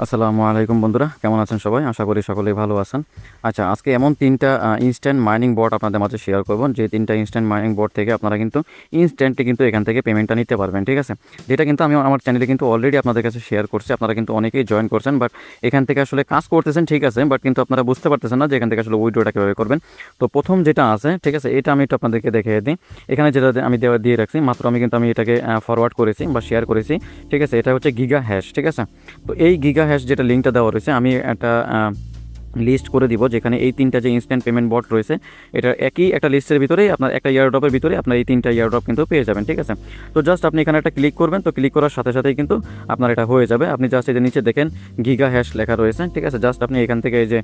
আসসালামু আলাইকুম বন্ধুরা, কেমন আছেন সবাই? আশা করি সকলেই ভালো আছেন। আচ্ছা, আজকে এমন ৩টা ইনস্ট্যান্ট মাইনিং বট আপনাদের মাঝে শেয়ার করব, যে ৩টা ইনস্ট্যান্ট মাইনিং বট থেকে আপনারা কিন্তু ইনস্ট্যান্টলি কিন্তু এখান থেকে পেমেন্টটা নিতে পারবেন, ঠিক আছে? যেটা কিন্তু আমি আমার চ্যানেলে কিন্তু অলরেডি আপনাদের কাছে শেয়ার করছি। আপনারা কিন্তু অনেকেই জয়েন করছেন, বাট এখান থেকে আসলে কাজ করতেছেন, ঠিক আছে, বাট কিন্তু আপনারা বুঝতে পারতেছেন না যে এখান থেকে আসলে উইথড্রটা কীভাবে করবেন। তো প্রথম যেটা আছে, ঠিক আছে, এটা আমি একটু আপনাদেরকে দেখিয়ে দিই। এখানে যেটা আমি দিয়ে রাখছি, মাত্র আমি এটাকে ফরওয়ার্ড করেছি বা শেয়ার করেছি, ঠিক আছে? এটা হচ্ছে গিগা হ্যাশ, ঠিক আছে? তো এই গিগা হ্যাশ যেটা লিঙ্কটা দেওয়া রয়েছে, আমি একটা লিস্ট করে দিব, যেখানে এই ৩টা যে ইনস্ট্যান্ট পেমেন্ট বট রয়েছে, এটা একই একটা লিস্টের ভিতরেই আপনার একটা ইয়ারড্রপের ভিতরে আপনার এই ৩টা ইয়ারড্রপ কিন্তু পেয়ে যাবেন, ঠিক আছে? তো জাস্ট আপনি এখানে একটা ক্লিক করবেন, তো ক্লিক করার সাথে সাথেই কিন্তু আপনার এটা হয়ে যাবে। আপনি জাস্ট এই যে নিচে দেখেন গিগা হ্যাশ লেখা রয়েছে, ঠিক আছে? জাস্ট আপনি এখান থেকে এই যে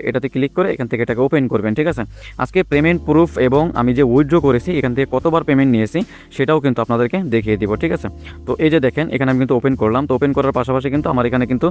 এটাতে ক্লিক করে এখান থেকে এটাকে ওপেন করবেন, ঠিক আছে? আজকে পেমেন্ট প্রুফ এবং আমি যে উইথড্র করেছি এখান থেকে কতবার পেমেন্ট নিয়েছি সেটাও কিন্তু আপনাদেরকে দেখিয়ে দিব, ঠিক আছে? তো এই যে দেখেন, এখানে আমি কিন্তু ওপেন করলাম। তো ওপেন করার পাশাপাশি কিন্তু আমার এখানে কিন্তু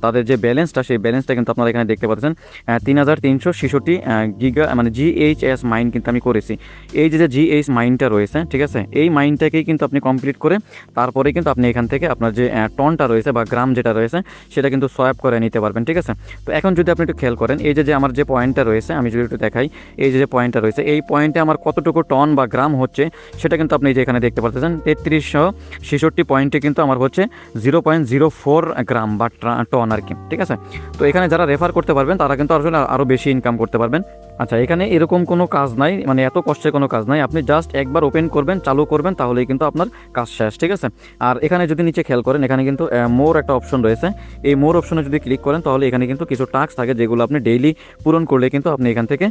তাদের যে ব্যালেন্সটা, সেই ব্যালেন্সটা কিন্তু আপনারা এখানে দেখতে পাচ্ছেন। ৩,৩৬৬ গিগা মানে জিএইচএস মাইন কিন্তু আমি করেছি। এই যে জিএইচ মাইনটা রয়েছে, ঠিক আছে, এই মাইনটাকেই কিন্তু আপনি কমপ্লিট করে তারপরে কিন্তু আপনি এখান থেকে আপনার যে টনটা রয়েছে বা গ্রাম যেটা রয়েছে সেটা কিন্তু সোয়াপ করে নিতে পারবেন, ঠিক আছে? তো এখন যদি আপনি একটু খেয়াল করেন, এই যে আমার যে পয়েন্টটা রয়েছে, আমি যদি একটু দেখাই, এই যে পয়েন্টটা রয়েছে, এই পয়েন্টে আমার কতটুকু টন বা গ্রাম হচ্ছে সেটা কিন্তু আপনি যে এখানে দেখতে পাচ্ছেন। ৩৩৬৬ পয়েন্টে কিন্তু আমার হচ্ছে 0.04 গ্রাম বা টন আর কি, ঠিক আছে? তো এখানে যারা রেফার করতে পারবেন তারা কিন্তু আসলে আরও বেশি ইনকাম করতে পারবেন। আচ্ছা, এখানে এরকম কোনো কাজ নাই, মানে এত কষ্টের কোনো কাজ নাই। আপনি জাস্ট একবার ওপেন করবেন, চালু করবেন, তাহলেই কিন্তু আপনার কাজ শেষ, ঠিক আছে? আর এখানে যদি নিচে খেয়াল করেন, এখানে কিন্তু মোর একটা অপশন রয়েছে। এই মোর অপশনে যদি ক্লিক করেন তাহলে এখানে কিন্তু কিছু টাস্ক থাকে, যেগুলো আপনি ডেইলি পূরণ করলে কিন্তু আপনি এখান থেকে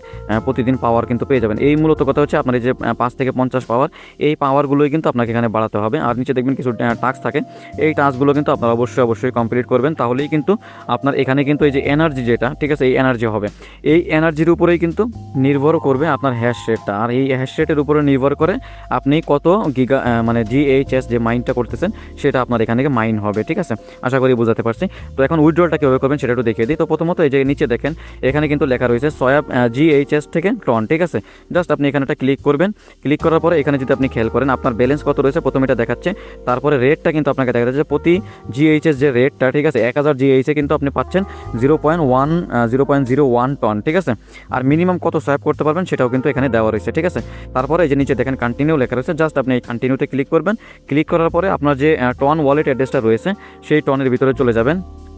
প্রতিদিন পাওয়ার কিন্তু পেয়ে যাবেন। এই মূলত কথা হচ্ছে আপনার এই যে ৫ থেকে ৫০ পাওয়ার, এই পাওয়ারগুলোই কিন্তু আপনাকে এখানে বাড়াতে হবে। আর নিচে দেখবেন কিছু টাস্ক থাকে, এই টাস্কগুলো কিন্তু আপনারা অবশ্যই কমপ্লিট করবেন, তাহলেই কিন্তু আপনার এখানে কিন্তু এই যে এনার্জি যেটা, ঠিক আছে, এই এনার্জি হবে। এই এনার্জির উপরেই কিন্তু নির্ভর করবে আপনার হ্যাশ রেটটা, আর এই হ্যাশ রেটের উপরে নির্ভর করে আপনি কত গিগা মানে জিএইচএস যে মাইনটা করতেছেন সেটা আপনার এখানে থেকে মাইন হবে, ঠিক আছে? আশা করি বোঝাতে পারছি। তো এখন উইথড্রলটা কীভাবে করবেন সেটা একটু দেখিয়ে দিই। তো প্রথমত এই যে নিচে দেখেন, এখানে কিন্তু লেখা রয়েছে সোয়াপ জিএইচএস থেকে টন, ঠিক আছে? জাস্ট আপনি এখানে একটা ক্লিক করবেন। ক্লিক করার পরে এখানে যদি আপনি খেয়াল করেন আপনার ব্যালেন্স কত রয়েছে প্রথমে এটা দেখাচ্ছে, তারপরে রেটটা কিন্তু আপনাকে দেখা যাচ্ছে প্রতি জিএইচএস যে রেটটা, ঠিক আছে, 1000 জিএইচে কিন্তু আপনি পাচ্ছেন 0.01 টন, ঠিক আছে? আর মিনিমাম কত সোয়াপ করতে পারবেন সেটাও কিন্তু এখানে দেওয়া রয়েছে, ঠিক আছে? তারপরে এই যে নিচে দেখেন কন্টিনিউ লেখা রয়েছে, জাস্ট আপনি এই কন্টিনিউতে ক্লিক করবেন। ক্লিক করার পরে আপনার যে টন ওয়ালেট অ্যাড্রেসটা রয়েছে সেই টনের ভিতরে চলে যাবেন।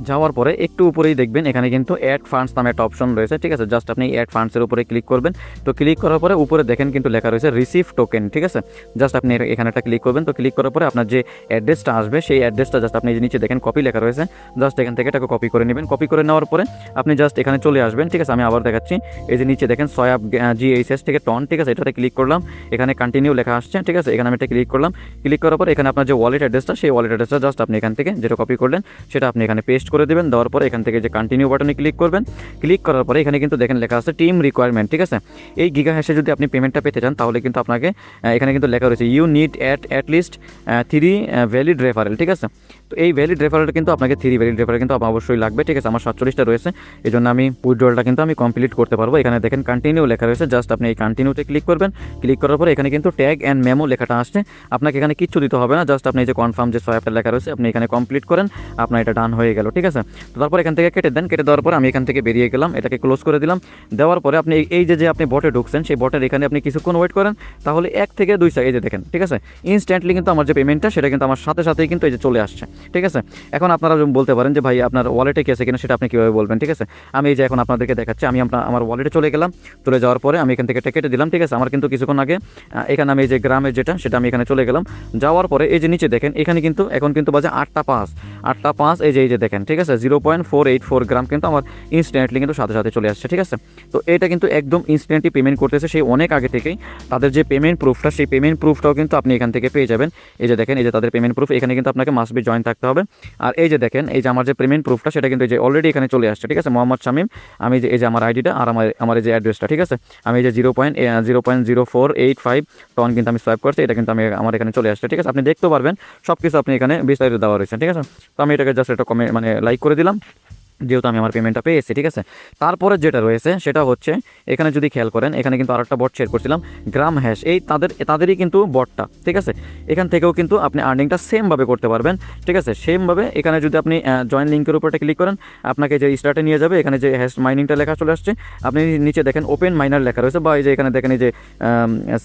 যাওয়ার পরে একটু উপরেই দেখবেন এখানে কিন্তু অ্যাড ফান্ডস নামে একটা অপশন রয়েছে, ঠিক আছে? জাস্ট আপনি অ্যাড ফান্ডসের উপরে ক্লিক করবেন। তো ক্লিক করার পরে উপরে দেখেন কিন্তু লেখা রয়েছে রিসিভ টোকেন, ঠিক আছে? জাস্ট আপনি এখানে একটা ক্লিক করবেন। তো ক্লিক করার পরে আপনার যে অ্যাড্রেসটা আসবে সেই অ্যাড্রেসটা জাস্ট আপনি নিচে দেখেন কপি লেখা রয়েছে, জাস্ট এখান থেকে এটাকে কপি করে নেবেন। কপি করে নেওয়ার পরে আপনি জাস্ট এখানে চলে আসবেন, ঠিক আছে? আমি আবার দেখাচ্ছি, এই যে নিচে দেখেন সোয়াপ জিএইচএস থেকে টন, ঠিক আছে? এটাতে ক্লিক করলাম, এখানে কন্টিনিউ লেখা আসছে, ঠিক আছে? এখানে আমি এটা ক্লিক করলাম। ক্লিক করার পরে এখানে আপনার যে ওয়ালেট অ্যাড্রেসটা, সেই ওয়ালেট অ্যাড্রেসটা জাস্ট আপনি এখান থেকে যেটা কপি করলেন সেটা আপনি এখানে পেস্ট করে দেবেন। দেওয়ার পরে এখান থেকে যে কন্টিনিউ বাটনে ক্লিক করবেন। ক্লিক করার পরে এখানে কিন্তু দেখেন লেখা আছে টিম রিকোয়ারমেন্ট, ঠিক আছে? এই গিগা হ্যাশে যদি আপনি পেমেন্টটা পেতে চান তাহলে কিন্তু আপনাকে এখানে কিন্তু লেখা রয়েছে you need at least 3 valid referral, ঠিক আছে? তো এই ভ্যালিড রেফারেলটা কিন্তু আপনাকে 3 ভ্যালিড রেফারেল কিন্তু অবশ্যই লাগবে, ঠিক আছে? আমার 47টা রয়েছে, এই জন্য আমি উইথড্রলটা কিন্তু আমি কমপ্লিট করতে পারবো। এখানে দেখেন কন্টিনিউ লেখা রয়েছে, জাস্ট আপনি এই কন্টিনিউতে ক্লিক করবেন। ক্লিক করার পরে এখানে কিন্তু ট্যাগ অ্যান্ড মেমো লেখাটা আসছে, আপনাকে এখানে কিচ্ছু দিতে হবে না, জাস্ট আপনি এই যে কনফার্ম যে সোয়াপটা লেখা রয়েছে আপনি এখানে কমপ্লিট করেন, আপনার এটা ডান হয়ে গেল, ঠিক আছে? তো তারপর এখান থেকে কেটে দেন। কেটে দেওয়ার পরে আমি এখান থেকে বেরিয়ে গেলাম, এটাকে ক্লোজ করে দিলাম। দেওয়ার পরে আপনি এই যে আপনি বটে ঢুকছেন সেই বটের এখানে আপনি কিছুক্ষণ ওয়েট করেন, তাহলে 1 থেকে 2 সেকেন্ড, এই যে দেখেন, ঠিক আছে? ইনস্ট্যান্টলি কিন্তু আমার যে পেমেন্টটা সেটা কিন্তু আমার সাথে সাথেই কিন্তু এই যে চলে আসছে, ঠিক আছে? এখন আপনারা বলতে পারেন যে ভাই আপনার ওয়ালেটে কি আছে কিনা, সেটা আপনি কীভাবে বলবেন, ঠিক আছে? আমি এই যে এখন আপনাদেরকে দেখাচ্ছি, আমি আমার ওয়ালেটে চলে গেলাম। চলে যাওয়ার পরে আমি এখান থেকে এটা কেটে দিলাম, ঠিক আছে? আমার কিন্তু কিছুক্ষণ আগে এখানে আমি এই যে গ্রামের যেটা সেটা আমি এখানে চলে গেলাম। যাওয়ার পরে এই যে নিচে দেখেন এখানে কিন্তু এখন কিন্তু বাজে 8টা 5, এই যে দেখেন, ঠিক আছে? 0.484 গ্রাম কিন্তু আমার ইনস্ট্যান্টলি কিন্তু সাথে সাথে চলে আসছে, ঠিক আছে? তো এটা কিন্তু একদম ইনস্ট্যান্টলি পেমেন্ট করতেছে সেই অনেক আগে থেকেই। তাদের যে পেমেন্ট প্রুফটা, সেই পেমেন্ট প্রুফটাও কিন্তু আপনি এখান থেকে পেয়ে যাবেন। এই যে দেখেন, এই যে তাদের পেমেন্ট প্রুফ, এখানে কিন্তু আপনাকে মাস্ট বি জয়েন থাকতে হবে। আর এই যে দেখেন, এই যে আমার যে পেমেন্ট প্রুফটা সেটা কিন্তু এই যে অলরেডি এখানে চলে আসছে, ঠিক আছে? মোহাম্মদ শামীম, আমি যে এই যে আমার আইডিটা আর আমার এই যে অ্যাড্রেসটা, ঠিক আছে? আমি এই যে 0.0485 টন কিন্তু আমি সোয়াইপ করছি, এটা কিন্তু আমার এখানে চলে আসছে, ঠিক আছে? আপনি দেখতে পারবেন সব কিছু আপনি এখানে বিস্তারিত দেওয়া রয়েছে, ঠিক আছে? তো আমি এটাকে জাস্ট একটা কমেন্ট মানে লাইক করে দিলাম। যেহেতু আমি আমার পেমেন্টটা পেয়েছি, ঠিক আছে। তারপরে যেটা রয়েছে সেটা হচ্ছে এখানে যদি খেয়াল করেন, এখানে কিন্তু আরেকটা বট শেয়ার করছিলাম, গ্রাম হ্যাশ, এই তাদেরই কিন্তু বটটা, ঠিক আছে। এখান থেকেও কিন্তু আপনি আর্নিংটা সেমভাবে করতে পারবেন, ঠিক আছে। সেমভাবে এখানে যদি আপনি জয়েন লিঙ্কের উপরটা ক্লিক করেন, আপনাকে যে স্টার্টে নিয়ে যাবে, এখানে যে হ্যাশ মাইনিংটা লেখা চলে আসছে, আপনি নিচে দেখেন ওপেন মাইনার লেখা রয়েছে, বা এই যে এখানে দেখেন এই যে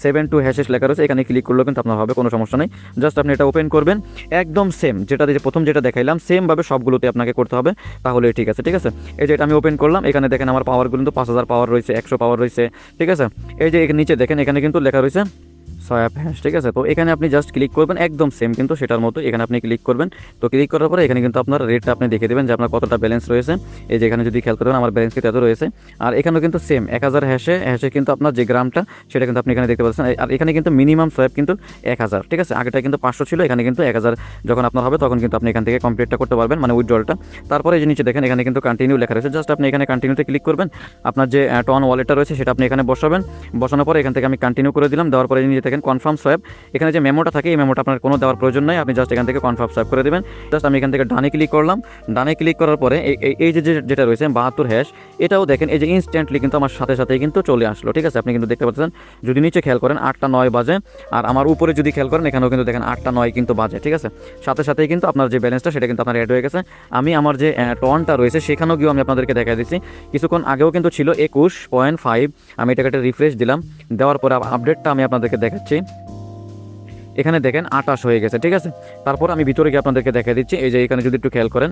7 হ্যাশেস লেখা রয়েছে, এখানে ক্লিক করলেও কিন্তু আপনার হবে, কোনো সমস্যা নেই। জাস্ট আপনি এটা ওপেন করবেন, একদম সেম যেটা যে প্রথম যেটা দেখাইলাম সেমভাবে সবগুলোতে আপনাকে করতে হবে, তাহলে ঠিক আছে, ঠিক আছে। এই যে এটা আমি ওপেন করলাম, এখানে দেখেন আমার পাওয়ারগুলো কিন্তু 5000 পাওয়ার রয়েছে, 100 পাওয়ার রয়েছে, ঠিক আছে। এই যে নিচে দেখেন এখানে কিন্তু লেখা রয়েছে সোয়াপ হ্যাশ, ঠিক আছে। তো এখানে আপনি জাস্ট ক্লিক করবেন, একদম সেম কিন্তু সেটার মতো, এখানে আপনি ক্লিক করবেন। তো ক্লিক করার পরে এখানে কিন্তু আপনার রেটটা আপনি দেখে দেবেন যে আপনার কতটা ব্যালেন্স রয়েছে। এই যে এখানে যদি খেয়াল করেন আমার ব্যালেন্স কিন্তু এত রয়েছে, আর এখানেও কিন্তু সেম 1000 হ্যাশে কিন্তু আপনার যে গ্রামটা সেটা কিন্তু আপনি এখানে দেখতে পাচ্ছেন। আর এখানে কিন্তু মিনিমাম সোয়াপ কিন্তু 1000, ঠিক আছে। আগেটা কিন্তু 500 ছিল, এখানে কিন্তু 1000 যখন আপনার হবে তখন কিন্তু আপনি এখান থেকে কমপ্লিটটা করতে পারবেন, মানে উইথড্রলটা। তারপরে এই যে নিচে দেখেন এখানে কিন্তু কন্টিনিউ লেখা রয়েছে, জাস্ট আপনি এখানে কন্টিনিউতে ক্লিক করবেন। আপনার যে টন ওয়ালেটটা রয়েছে সেটা আপনি এখানে বসাবেন, বসানোর পরে এখান থেকে আমি কন্টিনিউ করে দিলাম, দেওয়ার পরে নিচে দেখেন কনফার্ম সোয়াপ, এখানে যে মেমোটা থাকে এই মেমোটা আপনার কোনো দেওয়ার প্রয়োজন নাই, আপনি জাস্ট এখান থেকে কনফার্ম সোয়াপ করে দেবেন। জাস্ট আমি এখান থেকে ডানে ক্লিক করলাম, ডানে ক্লিক করার পরে এই যে যেটা রয়েছে 72 হ্যাশ, এটাও দেখেন এই যে ইনস্ট্যান্টলি কিন্তু আমার সাথে সাথেই কিন্তু চলে আসলো, ঠিক আছে। আপনি কিন্তু দেখতে পাচ্ছেন, যদি নিচে খেয়াল করেন 8টা 9 বাজে, আর আমার উপরে যদি খেয়াল করেন এখানেও কিন্তু দেখেন 8টা 9 কিন্তু বাজে, ঠিক আছে। সাথে সাথেই কিন্তু আপনার যে ব্যালেন্সটা সেটা কিন্তু আপনার অ্যাড হয়ে গেছে। আমি আমার যে টনটা রয়েছে সেখানেও গিয়েও আমি আপনাদেরকে দেখা দিচ্ছি, কিছুক্ষণ আগেও কিন্তু ছিল 21.5, আমি এটাকে একটা রিফ্রেশ দিলাম, দেওয়ার পরে আপডেটটা আমি আপনাদেরকে দেখাচ্ছি। এখানে দেখেন 28 হয়ে গেছে, ঠিক আছে। তারপর আমি ভিতরে গিয়ে আপনাদেরকে দেখা দিচ্ছি, এই যে এখানে যদি একটু খেয়াল করেন,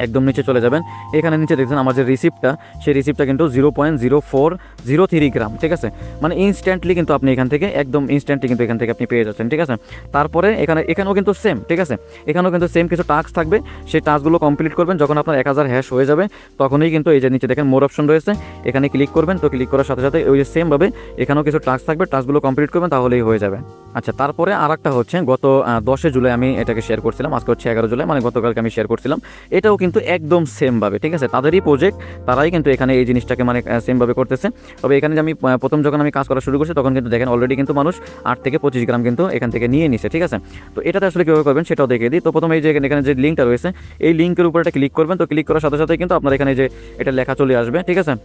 একদম নিচে চলে যাবেন, এখানে নিচে দেখছেন আমার যে রিসিপ্টটা, সেই রিসিপ্টটা কিন্তু 0.0403 গ্রাম, ঠিক আছে। মানে ইনস্ট্যান্টলি কিন্তু আপনি এখান থেকে একদম ইনস্ট্যান্টলি কিন্তু এখান থেকে আপনি পেয়ে যাচ্ছেন, ঠিক আছে। তারপরে এখানেও কিন্তু সেম, ঠিক আছে। এখানেও কিন্তু সেম কিছু টাস্ক থাকবে, সেই টাস্কগুলো কমপ্লিট করবেন। যখন আপনার 1000 হ্যাশ হয়ে যাবে তখনই কিন্তু এই যে নিচে দেখেন মোর অপশন রয়েছে, এখানে ক্লিক করবেন। তো ক্লিক করার সাথে সাথে ওই যে সেমভাবে এখানেও কিছু টাস্ক থাকবে, টাস্কগুলো কমপ্লিট করবেন, তাহলেই হয়ে যাবে। আচ্ছা, তারপরে আর একটা হচ্ছে গত 10 জুলাই আমি এটাকে শেয়ার করছিলাম, আজকে হচ্ছে 11 জুলাই, মানে গতকালকে আমি শেয়ার করছিলাম। এটাও কিন্তু একদম সেমভাবে, ঠিক আছে, তাদেরই প্রজেক্ট, তারাই কিন্তু এখানে এই জিনিসটাকে মানে সেমভাবে করতেছে। তবে এখানে যে আমি প্রথম যখন আমি কাজ করা শুরু করছি তখন কিন্তু দেখেন অলরেডি কিন্তু মানুষ 8 থেকে 25 গ্রাম কিন্তু এখান থেকে নিয়ে নিছে, ঠিক আছে। তো এটাতে আসলে কীভাবে করবেন সেটাও দেখিয়ে দিই। তো প্রথমে এই যে এখানে যে লিঙ্কটা রয়েছে, এই লিঙ্কের উপর একটা ক্লিক করবেন। তো ক্লিক করার সাথে সাথে কিন্তু আপনার এখানে যে এটা লেখা চলে আসবে, ঠিক আছে,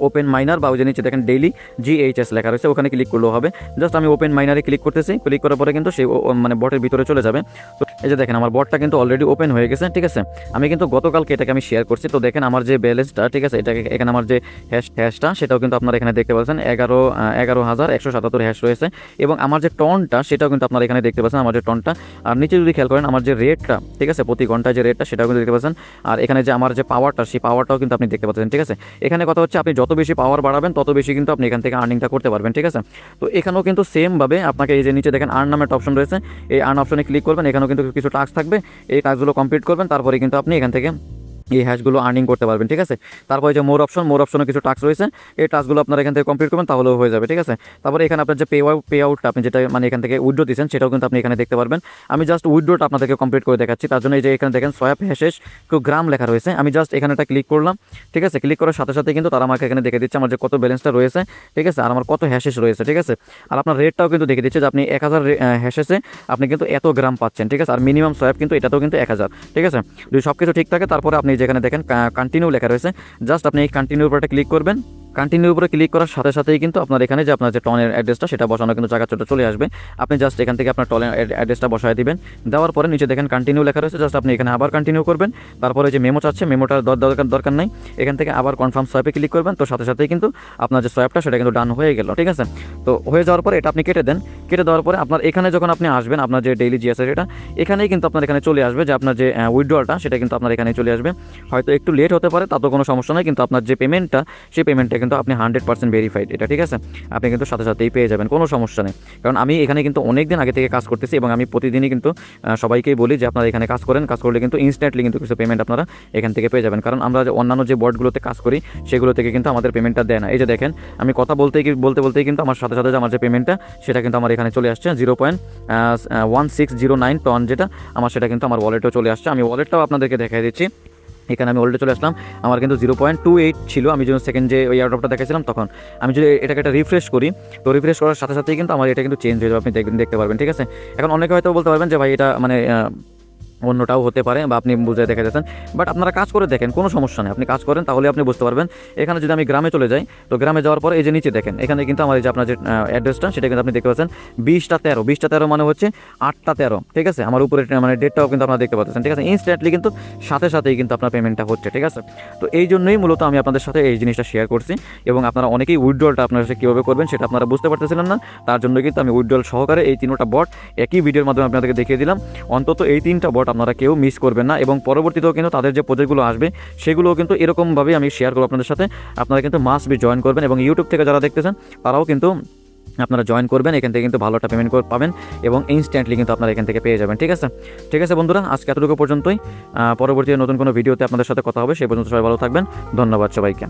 ওপেন মাইনার, বা ওই যে নিচে দেখেন ডেইলি GHS লেখা রয়েছে, ওখানে ক্লিক করলেও হবে। জাস্ট আমি ওপেন মাইনারে ক্লিক করতেছি, ক্লিক করার পরে কিন্তু সেই মানে বটের ভিতরে চলে যাবে। তো এই যে দেখেন আমার বটটা কিন্তু অলরেডি ওপেন হয়ে গেছে, ঠিক আছে। আমি কিন্তু গতকালকে এটাকে আমি শেয়ার করছি। তো দেখেন আমার যে ব্যালেন্সটা, ঠিক আছে, এটাকে এখানে আমার যে হ্যাশটা সেটাও কিন্তু আপনারা এখানে দেখতে পাচ্ছেন, 11,177 হ্যাশ রয়েছে। এবং আমার যে টনটা সেটাও কিন্তু আপনারা এখানে দেখতে পাচ্ছেন, আমার যে টনটা। আর নিচে যদি খেয়াল করেন আমার যে রেটটা, ঠিক আছে, প্রতি ঘন্টায় যে রেটটা সেটাও কিন্তু দেখতে পাচ্ছেন। আর এখানে যে আমার যে পাওয়ারটা, সেই পাওয়ারটাও কিন্তু আপনি দেখতে পাচ্ছেন, ঠিক আছে। এখানে কথা হচ্ছে আপনি যত বেশি পাওয়ার বাড়াবেন তত বেশি কিন্তু আপনি এখান থেকে আর্নিংটা করতে পারবেন, ঠিক আছে। তো এখানেও কিন্তু সেমভাবে আপনাকে এই যে নিচে দেখেন আর্ন নামে একটা অপশন রয়েছে, এই আর্ন অপশনে ক্লিক করবেন। এখানেও কিন্তু কিছু টাস্ক থাকবে, এই টাস্কগুলো কমপ্লিট করবেন, তারপরে কিন্তু আপনি এখান থেকে এই হ্যাশগুলো আর্নিং করতে পারবেন, ঠিক আছে। তারপরে যে মোর অপশনে কিছু টাস্ক রয়েছে, এই টাস্কগুলো আপনারা এখান থেকে কমপ্লিট করবেন, তাহলেও হয়ে যাবে, ঠিক আছে। তারপরে এখানে আপনার যে পে আউটটা আপনি যেটা মানে এখান থেকে উইথড্র দিচ্ছেন সেটাও কিন্তু আপনি এখানে দেখতে পারবেন। আমি জাস্ট উইথড্রটা আপনাদেরকে কমপ্লিট করে দেখাচ্ছি। তার জন্য এই যে এখানে দেখেন সোয়াপ হ্যাশেস গ্রাম লেখা রয়েছে, আমি জাস্ট এখানে একটা ক্লিক করলাম, ঠিক আছে। ক্লিক করার সাথে সাথে কিন্তু তারা আমাকে এখানে দেখে দিচ্ছে আমার যে কত ব্যালেন্সটা রয়েছে, ঠিক আছে, আর আমার কত হ্যাশেস রয়েছে, ঠিক আছে। আর আপনার রেটটাও কিন্তু দেখে দিচ্ছে যে আপনি 1000 হ্যাশেসে আপনি কিন্তু এত গ্রাম পাচ্ছেন, ঠিক আছে। আর মিনিমাম সোয়াপ কিন্তু এটাতেও কিন্তু 1000, ঠিক আছে। যদি সব কিছু ঠিক থাকে তারপরে আপনি যেখানে দেখেন কন্টিনিউ লেখা রয়েছে, জাস্ট আপনি এই কন্টিনিউর উপরে ক্লিক করবেন। কন্টিনিউর উপরে ক্লিক করার সাথে সাথেই কিন্তু আপনার এখানে যে আপনার যে টনের অ্যাড্রেসটা সেটা বসানো কিন্তু জায়গা চলে আসবে। আপনি জাস্ট এখান থেকে আপনার টনের অ্যাড্রেসটা বসায় দিবেন, দেওয়ার পরে নিচে দেখেন কন্টিনিউ লেখা রয়েছে, জাস্ট আপনি এখানে আবার কন্টিনিউ করবেন। তারপরে যে মেমো চাচ্ছে, মেমোটার দরকার নাই, এখান থেকে আবার কনফার্ম সোয়াপে ক্লিক করবেন। তো সাথে সাথেই কিন্তু আপনার যে সোয়াপটা সেটা কিন্তু ডান হয়ে গেল, ঠিক আছে। তো হয়ে যাওয়ার পরে এটা আপনি কেটে দেন, কেটে দেওয়ার পরে আপনার এখানে যখন আপনি আসবেন আপনার যে ডেইলি জিএসএস এটা এখানেই কিন্তু আপনার এখানে চলে আসবে, যে আপনার যে উইথড্রলটা সেটা কিন্তু আপনার এখানে চলে আসবে। হয়তো একটু লেট হতে পারে, তাতে কোনো সমস্যা নয়, কিন্তু আপনার যে পেমেন্টটা সেই পেমেন্টটা কিন্তু আপনি 100% ভেরিফাইড, এটা ঠিক আছে। আপনি কিন্তু সাথে সাথেই পেয়ে যাবেন, কোনো সমস্যা নেই। কারণ আমি এখানে কিন্তু অনেক দিন আগে থেকে কাজ করতেছি এবং আমি প্রতিদিনই কিন্তু সবাইকেই বলি যে আপনারা এখানে কাজ করেন, কাজ করলে কিন্তু ইনস্ট্যান্টলি কিন্তু কিছু পেমেন্ট আপনারা এখান থেকে পেয়ে যাবেন। কারণ আমরা যে অন্যান্য যে বোর্ডগুলোতে কাজ করি সেগুলো থেকে কিন্তু আমাদের পেমেন্টটা দেয় না। এই যে দেখেন আমি কথা বলতেই কিন্তু আমার সাথে সাথে যে আমার যে পেমেন্টটা সেটা কিন্তু আমার এখানে চলে আসছে 0.1609 টন, যেটা আমার সেটা কিন্তু আমার ওয়ালেটেও চলে আসছে। আমি ওয়ালেটটাও আপনাদেরকে দেখাই দিচ্ছি। এখানে আমি অলরেডি চলে আসলাম, আমার কিন্তু 0.28 ছিল। আমি যখন সেকেন্ড যে ওই এয়ারড্রপটা দেখেছিলাম তখন আমি যদি এটাকে একটা রিফ্রেশ করি, তো রিফ্রেশ করার সাথে সাথেই কিন্তু আমার এটা কিন্তু চেঞ্জ হয়ে যাবে, আপনি দেখতে পারবেন, ঠিক আছে। এখন অনেকে হয়তো বলতে পারবেন যে ভাই এটা মানে অন্যটাও হতে পারে বা আপনি বুঝে দেখে যাচ্ছেন, বাট আপনারা কাজ করে দেখেন, কোনো সমস্যা নেই, আপনি কাজ করেন তাহলে আপনি বুঝতে পারবেন। এখানে যদি আমি গ্রামে চলে যাই, তো গ্রামে যাওয়ার পরে এই যে নিচে দেখেন, এখানে কিন্তু আমার এই যে আপনার যে অ্যাড্রেসটা সেটা কিন্তু আপনি দেখতে পাচ্ছেন 20টা 13 মানে হচ্ছে 8টা 13, ঠিক আছে। আমার উপরে মানে ডেটটাও কিন্তু আপনারা দেখতে পাচ্ছেন, ঠিক আছে। ইনস্ট্যান্টলি কিন্তু সাথে সাথেই কিন্তু আপনার পেমেন্টটা হচ্ছে, ঠিক আছে। তো এই জন্যই মূলত আমি আপনাদের সাথে এই জিনিসটা শেয়ার করছি, এবং আপনারা অনেকেই উইথড্রলটা আপনার সাথে কীভাবে করবেন সেটা আপনারা বুঝতে পারতেছিলেন না, তার জন্য কিন্তু আমি উইথড্রল সহকারে এই 3টা বট একই ভিডিওর মাধ্যমে আপনাদেরকে দেখিয়ে দিলাম। অন্তত এই 3টা বট আপনারা কেউ মিস করবেন না, এবং পরবর্তীতেও কিন্তু তাদের যে প্রজেক্টগুলো আসবে সেগুলোও কিন্তু এরকমভাবেই আমি শেয়ার করবো আপনাদের সাথে। আপনারা কিন্তু মাস্ট বি জয়েন করবেন, এবং ইউটিউব থেকে যারা দেখতেছেন তারাও কিন্তু আপনারা জয়েন করবেন, এখান থেকে কিন্তু ভালো একটা পেমেন্ট পাবেন, এবং ইনস্ট্যান্টলি কিন্তু আপনারা এখান থেকে পেয়ে যাবেন, ঠিক আছে। ঠিক আছে বন্ধুরা, আজকে এতটুকু পর্যন্তই। পরবর্তী নতুন কোনো ভিডিওতে আপনাদের সাথে কথা হবে, সেই পর্যন্ত সবাই ভালো থাকবেন। ধন্যবাদ সবাইকে।